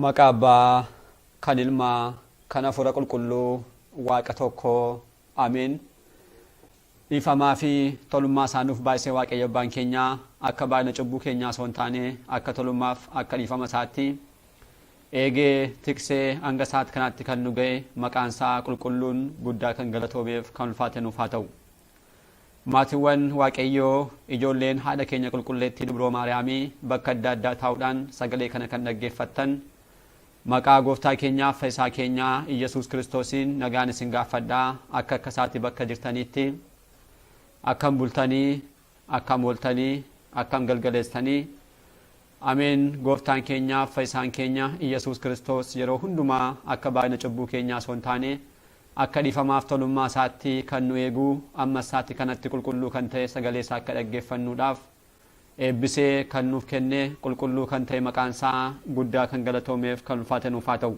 Maqaa Abbaa, kan Ilmaa, kan Hafuura Qulqulluu, Waaqa tokkoo, Ameen. Dhiifamaa fi tolummaa isaa nuuf baay'isee Waaqayyo Abbaan keenya akka baay'ina cubbuu keenyaa osoo hin taane akka tolummaaf akka dhiifama isaatti eegee tiksee hanga isaatti kanaatti kan nu ga'e maqaan isaa qulqulluun guddaa kan galatoomeef kan ulfaate nuuf haa ta'u. Maatiiwwan Waaqayyoo ijoolleen haadha keenya qulqulleettii Dubroo Maariyaamii bakka adda addaa taa'uudhaan sagalee kana kan dhaggeeffattan maqaa gooftaa keenyaa fayyisaa keenyaa Iyyasuus Kiristoosiin nagaan isin gaafadhaa akka isaatti bakka jirtaniitti akkam bultanii akkam ooltanii akkam galgaleessanii ameen. Gooftaan keenyaa fayyisaan keenya Iyyasuus Kiristoos yeroo hundumaa akka baay'ina cubbuu keenyaa osoo hin taane akka dhiifamaaf tolummaa isaatti kan nu eegu amma isaatti kanatti qulqulluu kan ta'e sagalee isaa akka dhaggeeffannuudhaaf eebbisee kan nuuf kenne qulqulluu kan ta'e maqaan isaa guddaa kan galatoomeef kan ulfaate nuuf haa ta'u.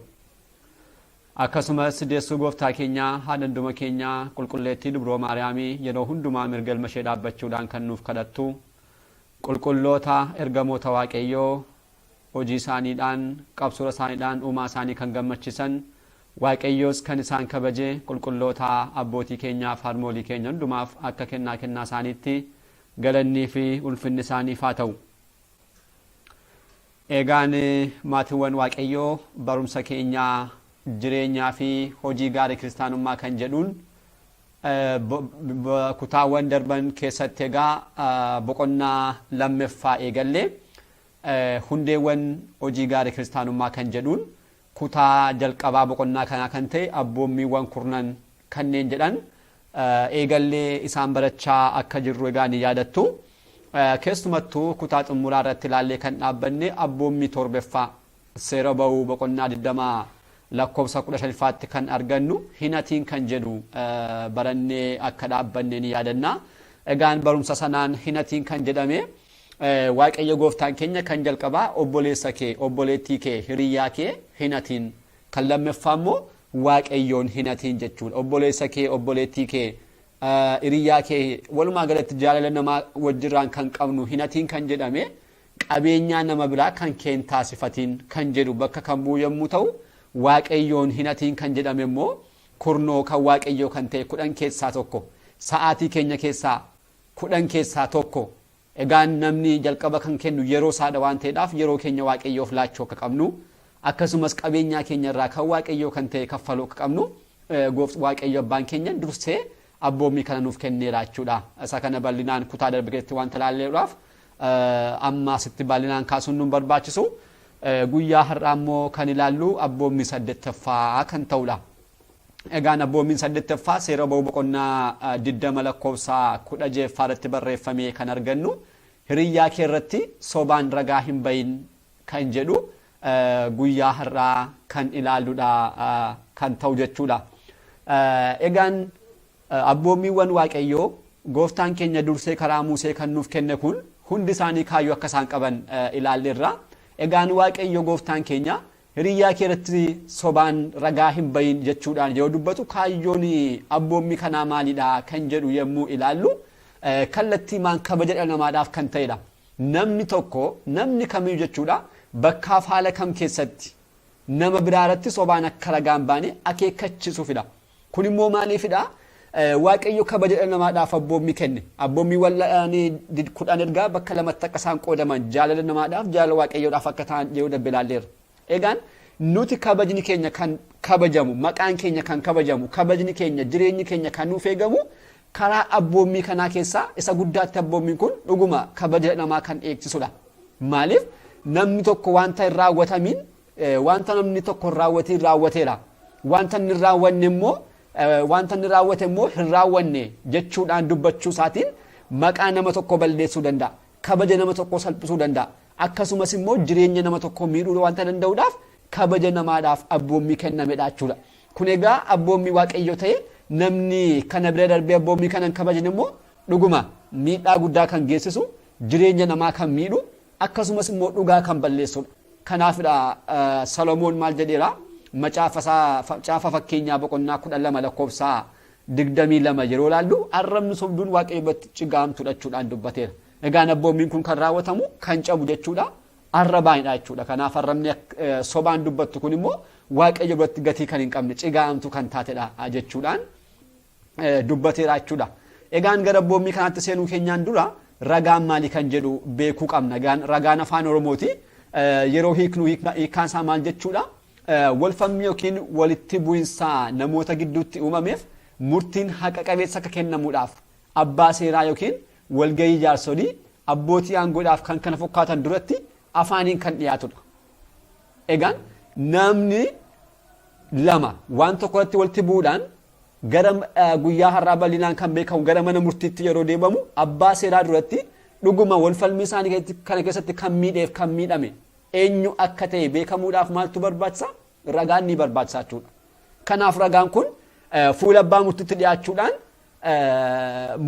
Akkasumas deessuu gooftaa keenyaa haadha hunduma keenyaa qulqulleettii Dubroo Maariyaamii yeroo hundumaa mirga ilma ishee dhaabbachuudhaan kan nuuf kadhattu qulqulloota ergamoota Waaqayyoo hojii isaaniidhaan qabsoo isaaniidhaan uumaa isaanii kan gammachiisan Waaqayyoos kan isaan kabaje qulqulloota abbootii keenyaaf harmoolii keenya hundumaaf akka kennaa isaaniitti galannii fi ulfinni isaaniif haa ta'u. Eegaan maatiiwwan Waaqayyoo barumsa keenyaa jireenyaa fi hojii gaarii kiristaanummaa kan jedhuun kutaawwan darban keessatti egaa boqonnaa lammaffaa eegallee hundeewwan hojii gaarii kiristaanummaa kan jedhuun kutaa jalqabaa boqonnaa kanaa kan ta'e abboommiiwwan kurnan kanneen jedhan eegallee isaan barachaa akka jirru egaa ni yaadattu. Keessumattuu kutaa xumuraa irratti ilaallee kan dhaabbanne abboommii torbaffaa seera ba'uu boqonnaa 20 lakkoofsa 15tti kan argannu hinatiin kan jedhu barannee akka dhaabbanne ni yaadanna. Egaan barumsa sanaan hinatiin kan jedhame Waaqayyo gooftaan keenya kan jalqabaa obboleessa kee obboleettii kee hiriyyaa kee hinatiin kan lammaffaa immoo Waaqayyoon hinatiin jechuudha. Obboleessa kee obboleettii kee hiriyyaa kee walumaa galatti jaalala namaa wajjirraan kan qabnu hinatiin kan jedhame qabeenyaa nama biraa kan keen taasifatiin kan jedhu bakka kan bu'u yommuu ta'u Waaqayyoon hinatiin kan jedhame immoo kurnoo kan Waaqayyoo kan ta'e 10 keessaa tokko sa'aatii keenya keessaa 10 keessaa tokko. Egaan namni jalqaba kan kennu yeroo saadha waan ta'eedhaaf yeroo keenya Waaqayyoof laachuu akka qabnu akkasumas qabeenyaa keenya irraa kan Waaqayyoo kan ta'e kaffaluu akka qabnu Waaqayyo abbaan keenya dursee abboommii kana nuuf kenneera jechuudha. Isa kana bal'inaan kutaa darbe keessatti waan talaalleedhaaf amma sitti bal'inaan kaasuun nu barbaachisu. Guyyaa har'aa immoo kan ilaallu abboommii 8ffaa kan ta'udha. Egaan abboommiin 8ffaa seera ba'uu boqonnaa 20 lakkoofsa 16 irratti barreeffamee kan argannu hiriyyaa kee irratti sobaan ragaa hin bayin kan jedhu guyyaa har'aa kan ilaalluudha kan ta'u jechuudha. Egaan abboommiiwwan Waaqayyoo gooftaan keenya dursee karaa Musee kan nuuf kenne kun hundi isaanii kaayyoo akka isaan qaban ilaalleerra. Egaan Waaqayyo gooftaan keenya hiriyyaa kee irratti sobaan ragaa hin bayin jechuudhaan yoo dubbatu kaayyoon abboommii kanaa maalidha kan jedhu yommuu ilaallu kallattii maan kabaja dhala namaadhaaf kan ta'edha. Namni kamiyyuu jechuudha bakkaaf haala kam keessatti nama biraa irratti sobaan akka ragaan baane akeekkachiisuufidha. Kun immoo maaliifidha? Waaqayyo kabaja dhala namaadhaaf abboommii kenne. Abboommiiwwan 10 ergaa bakka lamatti akka isaan qoodaman jaalala namaadhaaf jaalala Waaqayyoodhaaf akka ta'an yoo dabbe ilaalleerra. Egaan nuti kabajni keenya kan kabajamu maqaan keenya kan kabajamu kabajni keenya jireenyi keenya kan nuuf eegamu karaa abboommii kanaa keessaa isa guddaatti abboommiin kun dhuguma kabaja namaa kan eegsisudha. Maaliif namni tokko wanta hin raawwatamiin wanta namni tokko raawwatiin raawwateera. Wanta inni raawwanne immoo hin raawwanne jechuudhaan dubbachuu isaatiin maqaa nama tokko balleessuu danda'a. Kabaja nama tokko salphisuu danda'a. Akkasumas immoo jireenya nama tokko miidhuu wanta danda'uudhaaf kabaja namaadhaaf abboommii kennamedha jechuudha. Kun egaa abboommii Waaqayyo ta'e namni kana bira darbee abboommii kanan kabajan immoo dhuguma miidhaa guddaa kan geessisu jireenya namaa kan miidhu akkasumas immoo dhugaa kan balleessudha. Kanaafidha Salomoon maal jedheera macaafa fakkeenyaa boqonnaa 12 lakkoofsa 22 yeroo ilaallu arrabni sobduun Waaqayyo batti cigaamtudha jechuudhaan dubbateera. Egaan abboommiin kun kan raawwatamu kan cabu jechuudha arrabaayidha jechuudha. Kanaaf arrabni sobaan dubbattu kun immoo waaqayyo biratti gatii kan hin qabne cigaamtu kan taatedha jechuudhaan dubbateera jechuudha. Egaan gara abboommii kanatti seenuu keenyaan dura ragaan maalii kan jedhu beekuu qabna. Ragaan afaan Oromooti. Yeroo hiiknu hiikkaan isaa maal jechuudha? Walfalmii yookiin walitti bu'insa namoota gidduutti uumameef murtiin haqa qabeessa akka kennamuudhaaf abbaa seeraa yookiin walgahii jaarsolii abbootii aangoodhaaf kan kana fakkaatan duratti afaaniin kan dhiyaatudha. Egaan namni lama waan tokkotti walitti bu'uudhaan gara guyyaa har'aa bal'inaan kan beekamu gara mana murtiitti yeroo deebamu abbaa seeraa duratti dhuguma walfalmii isaanii kana keessatti kan miidheef kan miidhame eenyu akka ta'e beekamuudhaaf maaltu barbaachisa? Ragaan ni barbaachisa jechuudha. Kanaaf ragaan kun fuula abbaa murtiitti dhiyaachuudhaan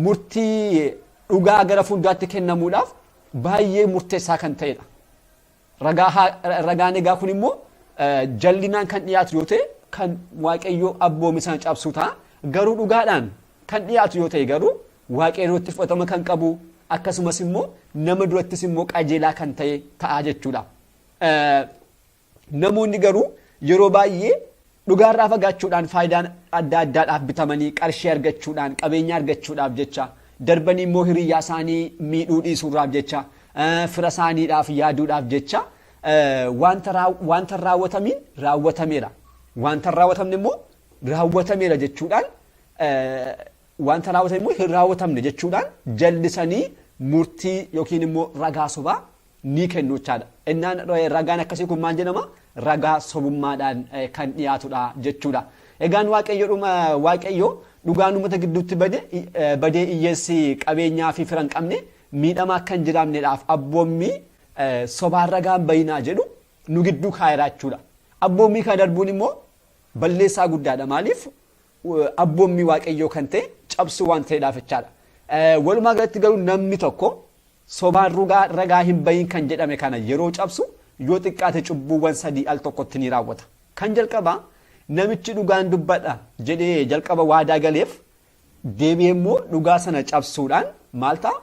murtii dhugaa gara fuulduraatti kennamuudhaaf baay'ee murteessaa kan ta'edha. Ragaan egaa kun immoo jallinaan kan dhiyaatu yoo ta'e kan waaqayyoo abboommii sana cabsu ta'a. Garuu dhugaadhaan kan dhiyaatu yoo ta'e garuu waaqayyootti fudhatama kan qabu akkasumas immoo nama durattis immoo qajeelaa kan ta'e ta'a jechuudha. Namoonni garuu yeroo baay'ee dhugaarraa fagaachuudhaan faayidaan adda addaadhaaf bitamanii qarshii argachuudhaan qabeenya argachuudhaaf jecha darbanii immoo hiriyyaa isaanii miidhuu dhiisuudhaaf jecha fira isaaniidhaaf yaaduudhaaf jecha wanta raawwatamiin raawwatameera. Wanta raawwatamne immoo raawwatameera jechuudhaan wanta raawwatame immoo hin raawwatamne jechuudhaan jallisanii murtii yookiin immoo ragaa sobaa ni kennu jechaadha. Innaan ragaan akkasii kun maal jedhama? Ragaa sobummaadhaan kan dhiyaatudha jechuudha. Egaan waaqayyo dhugaan uummata gidduutti badee hiyyeessi qabeenyaa fi fira hin qabne miidhamaa kan jiraamneedhaaf abboommii sobaan ragaan bayinaa jedhu nu gidduu kaa'eera jechuudha. Abboommii kana darbuun immoo balleessaa guddaadha. Maaliif? Abboommii waaqayyoo kan ta'e cabsuu waan ta'eedhaaf jechaadha. Walumaa galatti garuu namni tokko sobaan ragaa hin bayin kan jedhame kana yeroo cabsu yoo xiqqaate cubbuuwwan 3 al tokkotti ni raawwata. Kan jalqabaa namichi dhugaan dubbadha jedhee jalqaba waadaa galeef deebi'ee immoo dhugaa sana cabsuudhaan maal ta'a?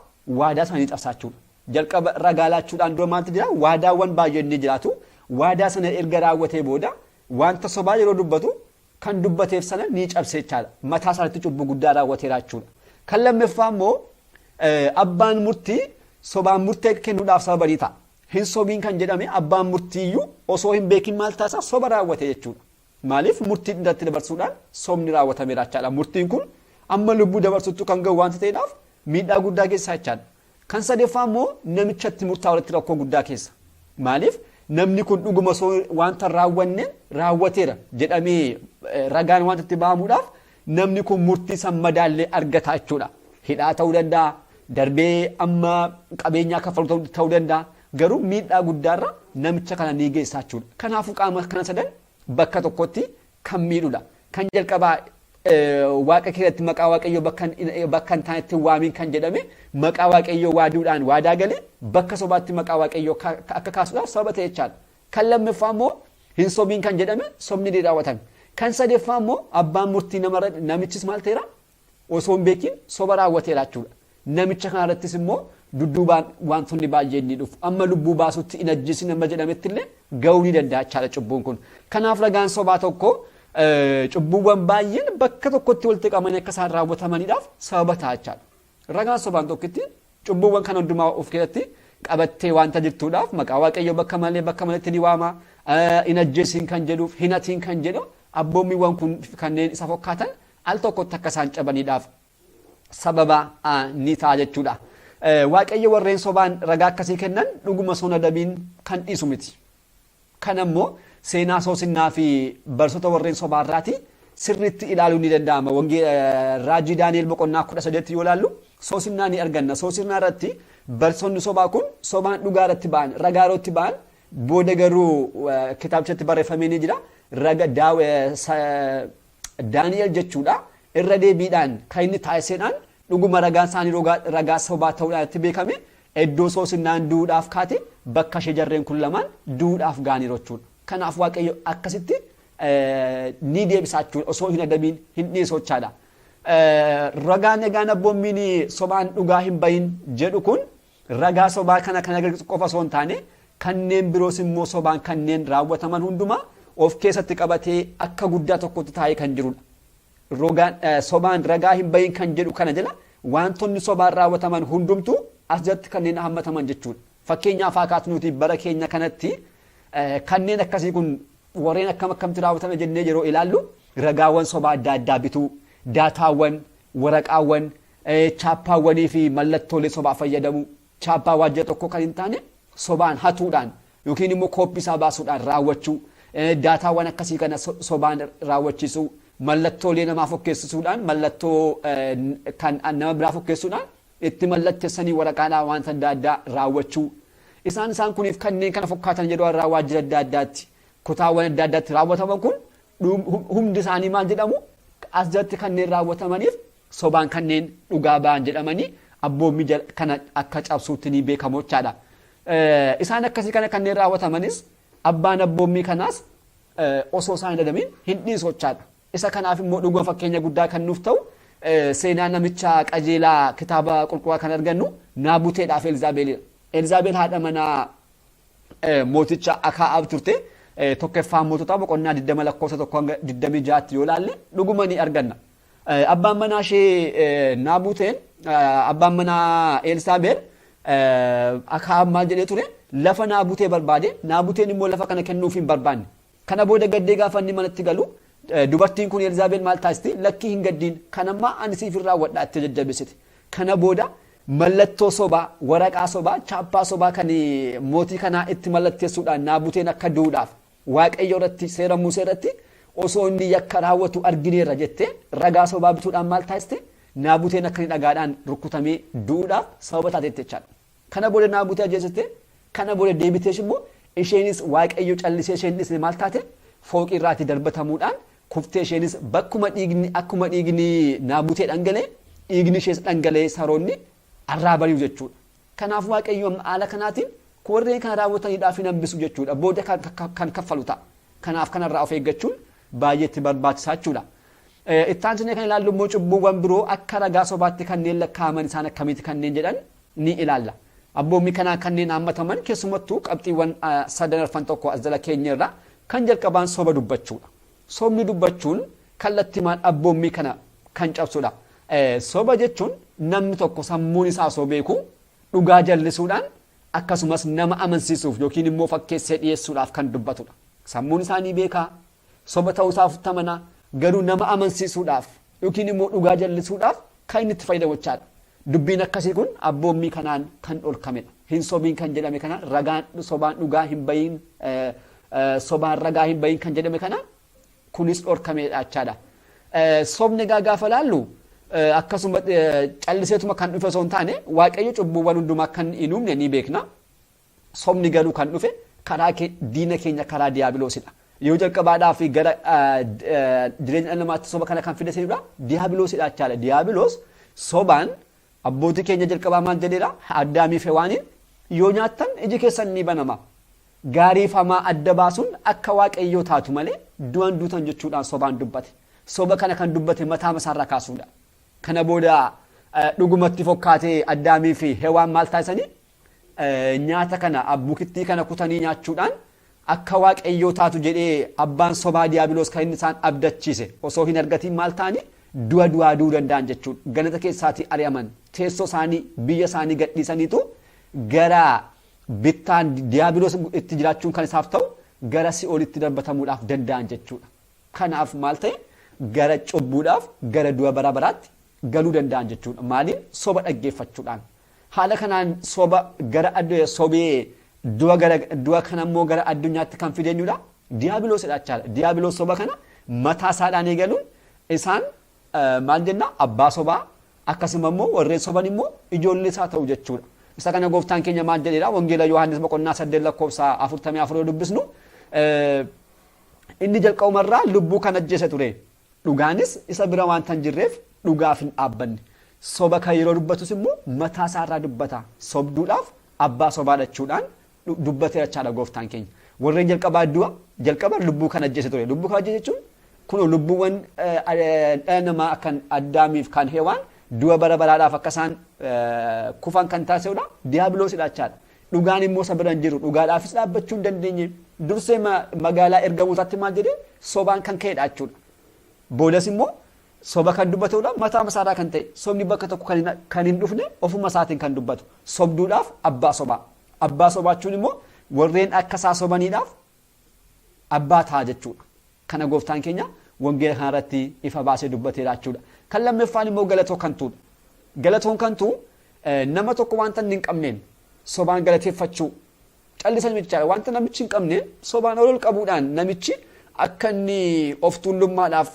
Waadaa sana ni cabsaachuudha. Jalqaba ragaa laachuudhaan dura maaltu jira? Waadaawwan baay'een ni jiraatu. Waadaa sana erga raawwatee booda wanta sobaa yeroo dubbatu kan dubbateef sana ni cabsee jechaadha. Mataa isaatti cubbuu guddaa raawwateera jechuudha. Kan lammaffaa immoo abbaan murtii sobaan murtee kennuudhaaf sababa ni ta'a. Hin sobiin kan jedhame abbaan murtiiyyuu osoo hin beekin maal taasisaa? Soba raawwate jechuudha. Maaliif? Murtii irratti dabarsuudhaan sobni raawwatameera jechaadha. Murtiin kun amma lubbuu dabarsutti kan gahu wanta ta'eedhaaf miidhaa guddaa keessaa jechaadha. Kan sadeeffaa immoo namichatti murtaa walitti rakkoo guddaa keessa. Maaliif? Namni kun dhuguma wanta raawwanne raawwateera jedhamee ragaan wanta itti ba'amuudhaaf namni kun murtii san madaallee argata jechuudha. Hidhaa ta'uu danda'a, darbee amma qabeenyaa kaffalu ta'uu danda'a. Garuu miidhaa guddaarra namicha kana ni geessaa jechuudha. Kanaafuu qaama kana sadan bakka tokkotti kan miidhudha. Kan jalqabaa waaqa keessatti maqaa waaqayyoo bakka hin taanetti waamiin kan jedhame maqaa waaqayyoo waaduudhaan waadaa galee bakka sobaatti maqaa waaqayyoo akka kaasuudhaaf sababa ta'e jechaadha. Kan lammaffaa immoo hin sobiin kan jedhame sobni ni raawwatame. Kan sadeeffaa immoo abbaan murtii namichis maal ta'eera? Osoo hin beekin soba raawwateera jechuudha. Namicha kanarrattis immoo dudduubaan wantoonni baay'een ni dhufu. Amma lubbuu baasutti hin ajjeesin amma jedhametti illee gahuu ni danda'a jechaadha cubbuun kun. Kanaaf ragaan sobaa tokko cubbuuwwan baay'een bakka tokkotti walitti qabamanii akka isaan raawwatamaniidhaaf sababa ta'a jechaadha. Ragaan sobaan tokkitti cubbuuwwan kana hundumaa of keessatti qabattee wanta jirtuudhaaf maqaa waaqayyoo bakka maletti ni waama. Hin ajjeesin kan jedhuuf hin hatiin kan jedhu abboommiiwwan kun kanneen isa fakkaatan al tokkotti akka isaan cabaniidhaaf sababa ni ta'a jechuudha. Waaqayyo warreen sobaan ragaa akkasii kennan dhuguma sona dabiin kan dhiisu miti. Kan ammoo seenaa soosinnaa fi barsoota warreen sobaarraati sirriitti ilaaluu ni danda'ama. Raajii Daani'el boqonnaa 13 yoo ilaallu soosinnaa ni arganna. Soosinnaa irratti barsoonni sobaa kun sobaan dhugaa irratti ba'an ragaa irratti ba'an booda garuu kitaabichatti barreeffamee ni jira. Daani'el jechuudha irra deebiidhaan kan inni taasiseedhaan dhuguma ragaan isaanii ragaa sobaa ta'uudhaan itti beekame iddoo soosinnaan duudhaaf kaate bakka ishee jarreen kun lamaan duudhaaf gaaniiru jechuudha. Kanaaf waaqayyo akkasitti ni deebisaa jechuudha osoo hin adabiin hin dhiisu jechaadha. Ragaan egaan abboommiin sobaan dhugaa hin bayin jedhu kun ragaa sobaa kana agarsiisu qofa osoo hin taane kanneen biroos immoo sobaan kanneen raawwataman hundumaa of keessatti qabatee akka guddaa tokkotti taa'ee kan jirudha. Sobaan ragaa hin bahin kan jedhu kana jala wantoonni sobaan raawwataman hundumtu as jalatti kanneen hammataman jechuudha. Fakkeenyaaf akaatu nuti bara keenya kanatti kanneen akkasii kun warreen akkamitti raawwatame jennee yeroo ilaallu ragaawwan sobaa adda addaa bituu, daataawwan, waraqaawwan, chaappaawwanii fi mallattoolee sobaa fayyadamu, chaappaa waajjira tokko kan hin taane sobaan hatuudhaan yookiin immoo kooppii isaa baasuudhaan raawwachuu, daataawwan akkasii kana sobaan raawwachiisuu, mallattoolee namaa fokkeessisuudhaan mallattoo kan nama biraa fokkeessuudhaan itti mallatteessanii waraqaadhaan wanta adda addaa raawwachuu. Isaan kuniif kanneen kana fakkaatan jedhu irraa waajjira adda addaatti kutaawwan adda addaatti raawwataman kun hundi isaanii maal jedhamu as jalatti kanneen raawwatamaniif sobaan kanneen dhugaa ba'an jedhamanii abboommii kana akka cabsuutti ni beekamu jechaadha. Isaan akkasii kana kanneen raawwatamanis abbaan abboommii kanaas osoo isaan hin dadamin hin dhiisu jechaadha. Isa kanaaf immoo dhuguma fakkeenya guddaa kan nuuf ta'u seenaa namicha qajeelaa kitaaba qulqulluu kan argannu Naabuteedhaaf Elzaabeelidha. Elzaabeel haadha manaa mooticha Akaa'aab turte. Tokkoffaan moototaa boqonnaa 20 lakkoofsa 1-26 yoo ilaalle dhuguma ni arganna. Abbaan manaa ishee Naabuteen abbaan manaa Elzaabeel Akaa'aab maal jedhee ture lafa Naabutee barbaade Naabuteen immoo lafa kana kennuuf hin barbaanne. Kana booda gaddee gaafa inni manatti galu dubartiin kun Elzaabeel maal taasiste lakkii hin gaddiin kanammaa ani siif irraa wadhaa itti jajjabisite. Kana booda mallattoo sobaa, waraqaa sobaa, chaappaa sobaa kan mootii kanaa itti mallatteessuudhaan Naabuteen akka du'uudhaaf Waaqayyo irratti seera Musee irratti osoo inni yakka raawwatu argineerra jettee ragaa sobaa bituudhaan maal taasiste Naabuteen akka inni dhagaadhaan rukutamee du'uudhaaf sababa taatetti jechaadha. Kana booda Naabutee ajjeesiste kana booda deebitees immoo isheenis Waaqayyo callisee isheenis maal taate fooqii irraatti darbatamuudhaan kuftee isheenis bakkuma dhiigni akkuma dhiigni Naabutee dhangalee dhiigni ishees dhangalee saroonni arraa bari'u jechuudha. Kanaaf Waaqayyo haala kanaatiin warreen kana raawwataniidhaaf hin hambisu jechuudha. Booda kan kaffalu ta'a. Kanaaf kanarraa of eeggachuun baay'eetti barbaachisaa jechuudha. Ittaansine kan ilaallu immoo cubbuuwwan biroo akka ragaa sobaatti kanneen lakkaa'aman isaan akkamitti kanneen jedhan ni ilaalla. Abboommii kanaa kanneen hammataman keessumattuu qabxiiwwan 3 as jala keenya irraa kan jalqabaan soba dubbachuudha. Sobni dubbachuun kallattimaan abboommii kana kan cabsudha. Soba jechuun namni tokko sammuun isaa osoo beeku dhugaa jallisuudhaan akkasumas nama amansiisuuf yookiin immoo fakkeessee dhiyeessuudhaaf kan dubbatudha. Sammuun isaanii beekaa soba ta'uu isaaf tamana garuu nama amansiisuudhaaf yookiin immoo dhugaa jallisuudhaaf kan inni itti fayyadamuudha. Dubbiin akkasii kun abboommii kanaan kan dhorkamedha. Hin sobiin kan jedhame kana ragaan sobaan dhugaa hin bayin sobaan ragaa hin bayin kan jedhame kana kunis dhorkamedha jechaadha. Sobni gaafa laallu akkasuma calliseetuma kan dhufe osoo hin taane Waaqayyo cubbuuwwan hundumaa kan hin uumne ni beekna. Sobni garuu kan dhufe karaa diina keenya karaa diiyaabiloosidha. Yoo jalqabaadhaaf gara jireenya namaatti soba kana kan fideessedha diiyaabiloosidha jechaadha. Diiyaabiloos sobaan abbootii keenya jalqabaa maal jedheera Addaamiif Hewaaniin yoo nyaattan iji keessan ni banama. Gaarii fi hamaa adda baasuun akka Waaqayyoo taatu malee du'an duutan jechuudhaan sobaan dubbate. Soba kana kan dubbate mataa isaarraa kaasuudha. Kana booda dhugumatti fokkaatee Addaamii fi Hewaan maal taasisanii nyaata kana abbukittii kana kutanii nyaachuudhaan akka Waaqayyoo taatu jedhee abbaan sobaa diiyaabiloos kan inni isaan abdachiise osoo hin argatiin maal ta'anii du'aa du'uu danda'an jechuudha. Ganata keessaatii ari'aman teessoo isaanii biyya isaanii gadhiisaniitu gara bittaan diiyaabiloos itti jiraachuun kan isaaf ta'u gara si'oolitti darbatamuudhaaf danda'an jechuudha. Kanaaf maal ta'e gara cubbuudhaaf gara du'a bara baraatti galuu danda'an jechuudha. Maaliin soba dhaggeeffachuudhaan. Haala kanaan soba gara sobee du'a kanammoo gara addunyaatti kan fideenyudha. Diiyaabiloosidha jechaadha. Diiyaabiloos soba kana mataa isaadhaan eegaluun isaan maal jenna abbaa sobaa akkasuma immoo warreen soban immoo ijoollee isaa ta'u jechuudha. Isa kana gooftaan keenya maal jedheera wangeela Yohaannis boqonnaa 8 lakkoofsa 44 dubbisnu inni jalqabumarraa lubbuu kan ajjeese ture. Dhugaanis isa bira waan tan jirreef dhugaaf hin dhaabbanne. Soba kan yeroo dubbatus immoo mataa isaarraa dubbata. Sobduudhaaf abbaa sobaa dhachuudhaan dubbatee jechaadha gooftaan keenya. Warreen jalqaba lubbuu kan ajjeese ture. Lubbuu kan ajjeese jechuun kun lubbuuwwan dhala namaa kan Addaamiif kan Hewaan du'a bara baraadhaaf akka isaan kufan kan taasisudha. Diiyaabiloosidha jechaadha. dhugaan immoo sabiran jiru dhugaadhaafis dhaabbachuu hin dandeenye dursee magaalaa ergamootatti maal jedhee sobaan kan ka'edha jechuudha. Boodas immoo soba kan dubbatudha mataa masaaraa kan ta'e sobni bakka tokko kan hin dhufne ofuma isaatiin kan dubbatu sobduudhaaf abbaa sobaa. Abbaa sobaachuun immoo warreen akka isaa sobaniidhaaf abbaa ta'a jechuudha. Kana gooftaan keenya wangeela kanarratti ifa baasee dubbateera jechuudha. Kan lammaffaan immoo galatoo kan tuudha. Galatoon kan tuu nama tokko wanta hin qabneen sobaan galateeffachuu callisan jechaadha. Wanta namichi hin qabneen sobaan ol qabuudhaan namichi akka inni of tuulummaadhaaf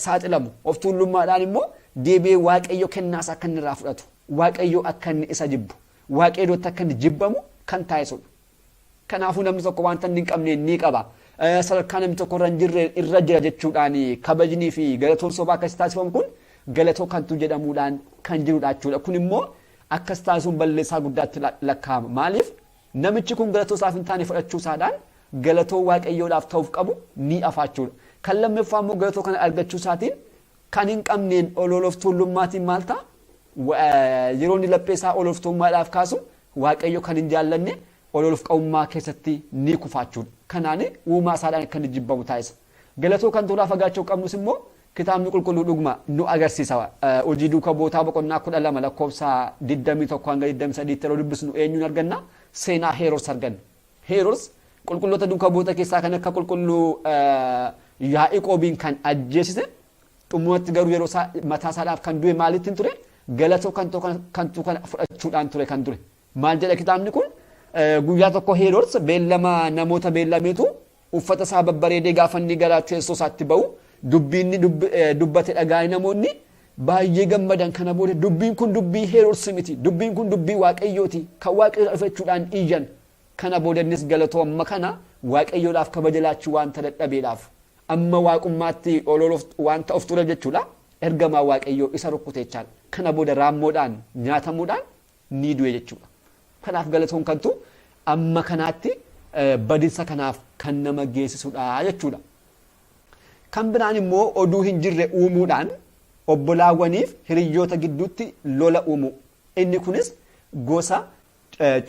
saaxilamu of tuulummaadhaan immoo deebi'ee waaqayyo kennaas akka inni irraa fudhatu waaqayyo akka inni isa jibbu waaqayyootti akka inni jibbamu kan taasisudha. Kanaafuu namni tokko wanta hin qabneen ni qaba. Sadarkaa namni tokko irra jira jechuudhaan kabajnii fi galatoon sobaa akkasii taasifamu kun galatoo kantuu jedhamuudhaan kan jirudha jechuudha. Kun immoo akkas taasisuun balleessaa guddaatti lakkaa'ama. Maaliif namichi kun galatoo isaaf hin taane fudhachuu isaadhaan galatoo waaqayyoodhaaf ta'uuf qabu ni afaachuudha. Kan lammaffaa immoo galatoo kana argachuu isaatiin kan hin qabneen ol tuulummaatiin maal ta'a? Yeroo inni lapheessaa ol tuulummaadhaaf kaasu waaqayyo kan hin jaallanne ol qabummaa keessatti ni kufaachuudha. Kanaan uumaa isaadhaan kan jibbamu taasisa. Galatoo kan tuulaa fagaachuu qabnus immoo kitaabni qulqulluu dhugma nu agarsiisa. Hojii duukaa bootaa boqonnaa 12 lakkoofsa 21 hanga 23 yeroo dubbisnu eenyuun arganna? Seenaa Heroos arganna. Heroos qulqulloota duukaa boota keessaa kan akka qulqulluu Yaa'aqoobiin kan ajjeesise xumurratti garuu yeroo mataa isaadhaaf kan du'e maalittiin ture? Galatoo kantuu kana fudhachuudhaan ture kan ture. Maal jedha kitaabni kun? Guyyaa tokko Heroos beellama namoota beellameetu uffata isaa babbareedee gaafa inni gara teessoo isaatti ba'u dubbiin dubbate dhagaa'e namoonni baay'ee gammadan. Kana booda dubbiin kun dubbii Heroos miti dubbiin kun dubbii waaqayyooti kan waaqayyo dhufachuudhaan iyyan. Kana booda innis galatoo amma kana waaqayyoodhaaf kabaja laachuu wanta dadhabeedhaaf amma waaqummaatti wanta of ture jechuudha. Ergamaa waaqayyoo isa rukkuteechaan kana booda raammoodhaan nyaatamuudhaan ni du'e jechuudha. Kanaaf galatoon kantu amma kanaatti badinsa kanaaf kan nama geessisudha jechuudha. Kan biraan immoo oduu hin jirre uumuudhaan obbolaawwaniif hiriyyoota gidduutti lola uumu. Inni kunis gosa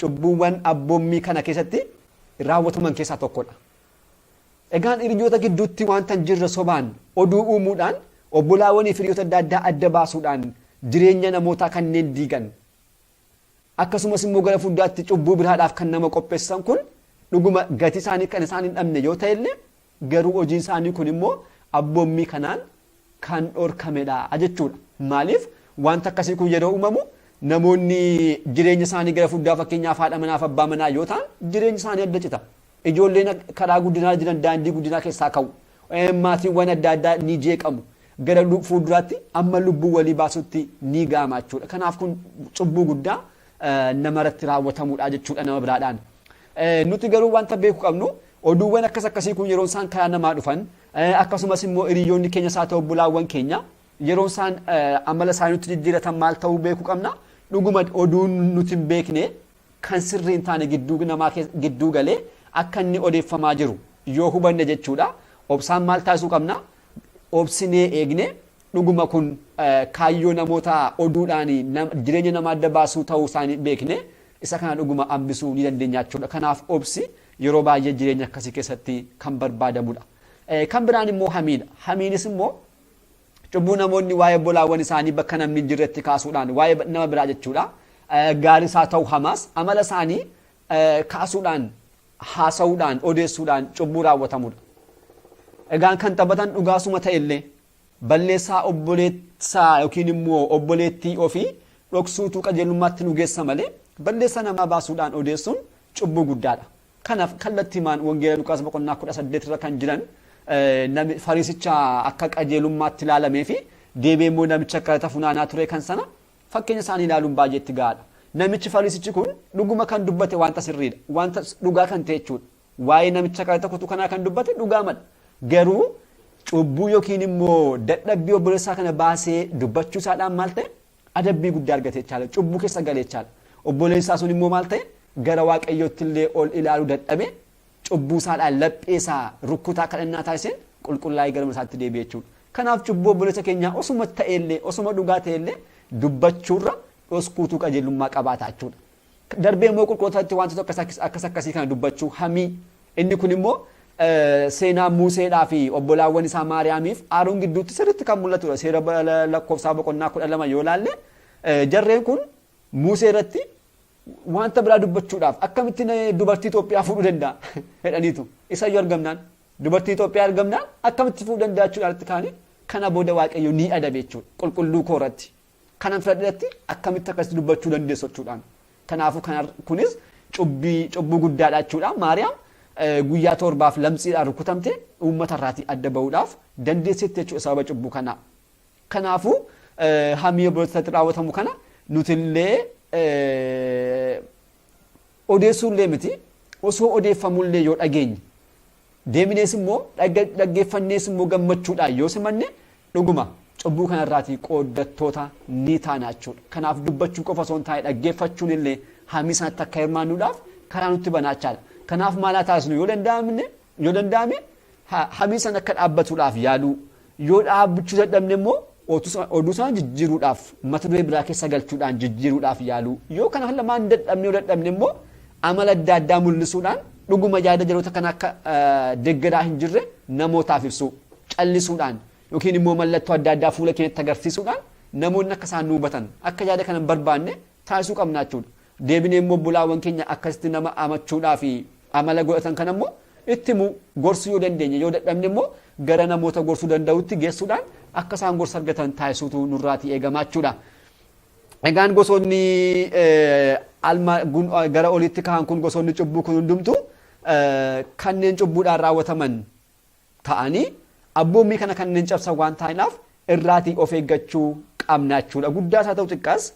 cubbuuwwan abboommii kana keessatti raawwataman keessaa tokkodha. Egaan hiriyyoota gidduutti wanta hin jirre sobaan oduu uumuudhaan obbolaawwaniif hiriyoota adda addaa adda baasuudhaan jireenya namootaa kanneen diigan akkasumas immoo gara fuulduraatti cubbuu biraadhaaf kan nama qopheessan kun dhuguma gatii isaanii kan isaan hin dhabne yoo ta'e illee garuu hojiin isaanii kun immoo abboommii kanaan kan dhorkamedha jechuudha. Maaliif wanta akkasii kun yeroo uumamu namoonni jireenya isaanii gara fuulduraa fakkeenyaaf haadha manaaf abbaa manaa yoo ta'an jireenya isaanii adda cita. Ijoolleen karaa guddinaa jiran daandii guddinaa keessaa ka'u. Maatiiwwan adda addaa ni jeeqamu. Gara fuulduraatti amma lubbuu walii baasutti ni gaama jechuudha. Kanaaf kun cubbuu guddaa namarratti raawwatamuudha jechuudha nama biraadhaan. Nuti garuu wanta beeku qabnu oduuwwan akkasii kun yeroo isaan karaa namaa dhufan akkasumas immoo hiriyoonni keenya isaa ta'u obbolaawwan keenya yeroo isaan amala isaanii nutti jijjiiratan maal ta'uu beeku qabna. Dhuguma oduun nuti hin beekne kan sirrii hin taane gidduu galee akka inni odeeffamaa jiru yoo hubanne jechuudha. Obsaan maal taasisuu qabna? Obsinee eegne dhuguma kun kaayyoo namoota oduudhaan jireenya nama adda baasuu ta'uu isaanii beekne isa kana dhuguma hambisuu ni dandeenya jechuudha. Kanaaf obsi yeroo baay'ee jireenya akkasii keessatti kan barbaadamudha. Kan biraan immoo hamiidha. Hamiinis immoo cubbuu namoonni waa'ee obbolaawwan isaanii bakka namni hin jirretti kaasuudhaan waa'ee nama biraa jechuudha. Gaarii isaa ta'u hamaas amala isaanii kaasuudhaan haasa'uudhaan odeessuudhaan cubbuu raawwatamudha. Egaan kan taphatan dhugaasuma ta'ellee balleessaa obboleessaa yookiin immoo obboleettii ofii dhoksuutu qajeelummaatti nu geessa malee balleessaa namaa baasuudhaan odeessuun cubbuu guddaadha. Kanaaf kallattiimaan wangeela Luqaas boqonnaa 18 irra kan jiran fariisicha akka qajeelummaatti ilaalamee fi deebi'ee immoo namicha akka funaanaa ture kan sana fakkeenya isaanii ilaaluun baay'ee itti gahaadha. Namichi fariisichi kun dhuguma kan dubbate wanta sirriidha. Wanta dhugaa kan ta'e jechuudha. Waa'ee namicha kadhata kutu kanaa kan dubbate dhugaa madha. Garuu cubbuu yookiin immoo dadhabbii obboleessaa kana baasee dubbachuu isaadhaan maal ta'e adabbii guddaa argate jechaadha. Cubbuu keessa galee jechaadha. Obboleessaa sun immoo maal ta'e gara waaqayyootti illee ol ilaaluu dadhabe cubbuu isaadhaan lapheesaa rukkutaa kadhannaa taasiseen qulqullaa'ee gara isaatti deebi'e jechuudha. Kanaaf cubbuu obboleessa keenyaa osuma ta'ellee osuma dhugaa ta'ellee dubbachuurra dhoskuutuu qajeelummaa qabaata jechuudha. darbee immoo qulqullootatti wantoota akkas akkasii kana dubbachuu hamii inni kun immoo seenaa Museedhaa fi obbolaawwan isaa Maariyaamiif Aaroon gidduutti sirriitti kan mul'atudha. Seera lakkoofsaa boqonnaa 12 yoo ilaalle jarreen kun Musee irratti wanta biraa dubbachuudhaaf akkamitti dubartii Itoophiyaa fuudhuu danda'a jedhaniitu isayyuu argamnaan dubartii Itoophiyaa argamnaan akkamitti fuudhuu danda'a jechuudhaatti kaanii kana booda Waaqayyo ni adabe jechuudha qulqulluu koorratti kanan fudhadheetti akkamitti akkasitti dubbachuu dandeessu jechuudhaan kanaafuu kunis cubbuu guddaadha jechuudha. Maariyaam guyyaa torbaaf lamxiidhaan rukutamte uummata irraatii adda ba'uudhaaf dandeessetti jechuudha sababa cubbuu kanaa. Kanaafuu hamii obbolootatti raawwatamu kana nutillee odeessuullee miti osoo odeeffamullee yoo dhageenye deeminees immoo dhaggeeffannees immoo gammachuudhaan yoo simanne dhuguma cubbuu kanarraatii qooddattoota ni taana jechuudha. Kanaaf dubbachuu qofa osoo hin taane dhaggeeffachuun illee hamii sanatti akka hirmaannuudhaaf karaa nutti banaachaadha. Kanaaf maalaa taasisnu yoo danda'ame hamii sana akka dhaabbatuudhaaf yaaluu yoo dhaabbachuu dadhabne immoo oduu sana jijjiiruudhaaf mata duree biraa keessa galchuudhaan jijjiiruudhaaf yaaluu yoo kana lamaan dadhabne immoo amala adda addaa mul'isuudhaan dhuguma yaada jaloota kana akka deeggaraa hin jirre namootaaf ibsu callisuudhaan yookiin immoo mallattoo adda addaa fuula keenyatti agarsiisuudhaan namoonni akka isaan nu hubatan akka yaada kana hin barbaanne taasisuu qabna jechuudha. Deebinee immoo obbolaawwan keenya akkasitti nama amachuudhaa fi amala godhatan kana immoo itti gorsuu yoo dandeenye yoo dadhabne immoo gara namoota gorsuu danda'utti geessuudhaan akka isaan gorsa argatan taasisuutu nurraatii eegamaa jechuudha. Egaan gosoonni gara olitti ka'an kun gosoonni cubbuu kun hundumtu kanneen cubbuudhaan raawwataman ta'anii abboommii kana kanneen cabsan waan ta'aniif irraatii of eeggachuu qabna jechuudha. Guddaas haa ta'u xiqqaas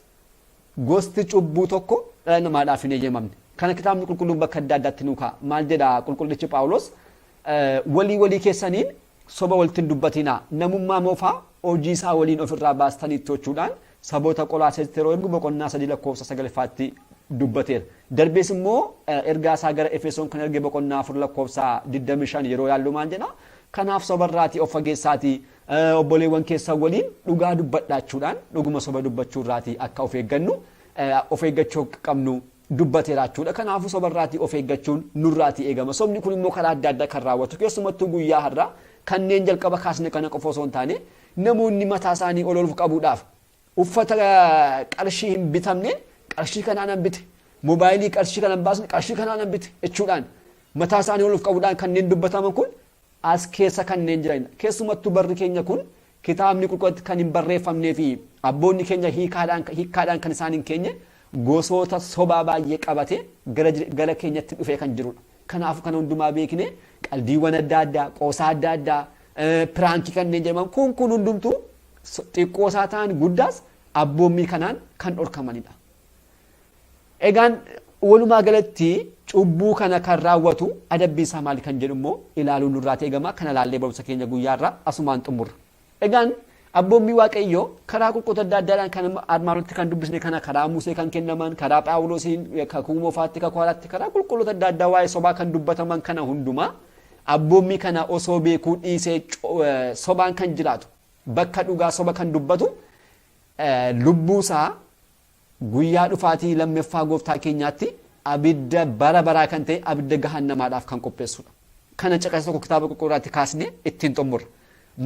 gosti cubbuu tokko dhala namaadhaaf hin eeyyamamne. Kana kitaabni qulqulluun bakka adda addaatti nuu kaa'a. Maal jedha qulqullichi Phaawulos walii keessaniin soba waliin dubbatinaa namummaa moofaa hojii isaa waliin ofirraa baastanii jechuudhaan saboota Qolaaseetti yeroo ergu boqonnaa 3:9 dubbateera. Darbees immoo ergaa isaa gara Efesoon kan erge boqonnaa 4:25 yeroo yaallu maal jedha kanaaf sobarraatii of fageessaatii obboleewwan keessan waliin dhugaa dubbadhaachuudhaan dhuguma soba dubbachuurraatii akka of eeggannu of eeggachuu qabnu dubbateera jechuudha. Kanaafuu sobarraatii of eeggachuun nurraatii eegama. Sobni kun immoo karaa adda addaa kan raawwatu keessumattuu guyyaa har'aa kanneen jalqaba kaasne kana qofa osoo hin taane namoonni mataa isaanii ol qabuudhaaf uffata qarshii hin bitamne qarshii kanaan hin bite moobaayilii qarshii kanaan baasne qarshii kanaan hin bite jechuudhaan mataa isaanii ol qabuudhaan kanneen dubbataman kun as keessa kanneen jiran keessumattuu barri keenya kun kitaabni qulqulluun kan hin barreeffamnee fi abboonni keenya hiikkaadhaan kan isaan hin keenye gosoota sobaa baay'ee qabate gara keenyatti dhufee kan jirudha. Kanaaf kana hundumaa beekne qaldiiwwan adda addaa qoosaa adda addaa piraankii kanneen jedhaman kun hundumtuu xiqqoosaa ta'an guddaas abboommii kanaan kan dhorkamanidha. Egaan walumaa galatti cubbuu kana kan raawwatu adabbii isaa maali kan jedhu immoo ilaaluun nurraa eegama. Kana laallee barumsa keenya guyyaarraa asumaan xumurra. Egaan abboommii Waaqayyoo karaa qulqulluu adda addaadhaan kan armaanitti kan dubbisne kana karaa Musee kan kennaman karaa Phaawulosiin kakuu moofaatti kakuu haaraatti karaa qulqulluu adda addaa waa'ee sobaa kan dubbataman kana hundumaa abboommii kana osoo beekuu dhiisee sobaan kan jiraatu bakka dhugaa soba kan dubbatu lubbuusaa guyyaa dhufaatii lammaffaa gooftaa keenyaatti abidda bara baraa kan ta'e abidda gahannamaadhaaf kan qopheessudha. Kana caqasa tokko kitaaba qulqulluutti kaasne ittiin xumurra.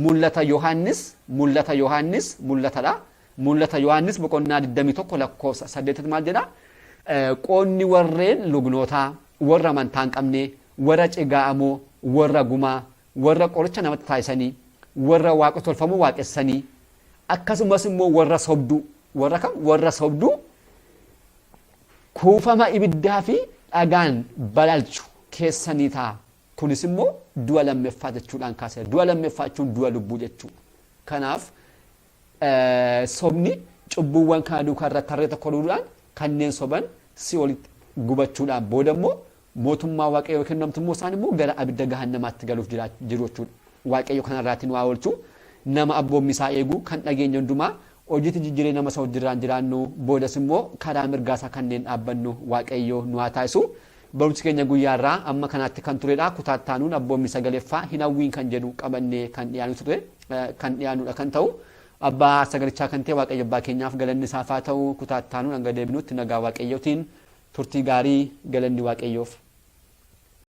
Mul'ata Yohaannis boqonnaa 21 lakkoofsa 8 maal jedha? Qoonni warreen lugnootaa, warra amantaa hin qabne, warra cigaa'amoo, warra gumaa, warra qoricha namatti taasisanii, warra waaqa tolfamoo waaqessanii, akkasumas immoo warra sobduu kuufama ibiddaa fi dhagaan balalchu keessanii ta'a. Kunis immoo du'a lammaffaa jechuudhaan kaasee du'a lammaffaa jechuun du'a lubbuu jechuudha. Kanaaf sobni cubbuuwwan kana duukaa tarree tokko duudhaan kanneen soban si olitti gubachuudhaan booda immoo mootummaa Waaqayyoo kennamtummoo isaan immoo gara abidda gahannamaatti galuuf jiru jechuudha. Waaqayyo kanarraatii nu haa oolchu nama abboommi isaa eegu kan dhageenya hundumaa hojiitti jijjiiree nama isa wajjirraan jiraannu boodas immoo karaa mirgaasaa kanneen dhaabbannu Waaqayyo nu haa taasisu. Barumsi keenya guyyaarraa amma kanaatti kan turedha. Kutaattaanuun abboommi sagaleeffaa hin hawwiin kan jedhu qabannee kan dhiyaannudha kan ta'u. Abbaa sagalichaa kan ta'e Waaqayyo abbaa keenyaaf galanni isaaf haa ta'u. Kutaattaanuun hanga deebinutti nagaa Waaqayyootiin turtii gaarii galanni waaqayyoof.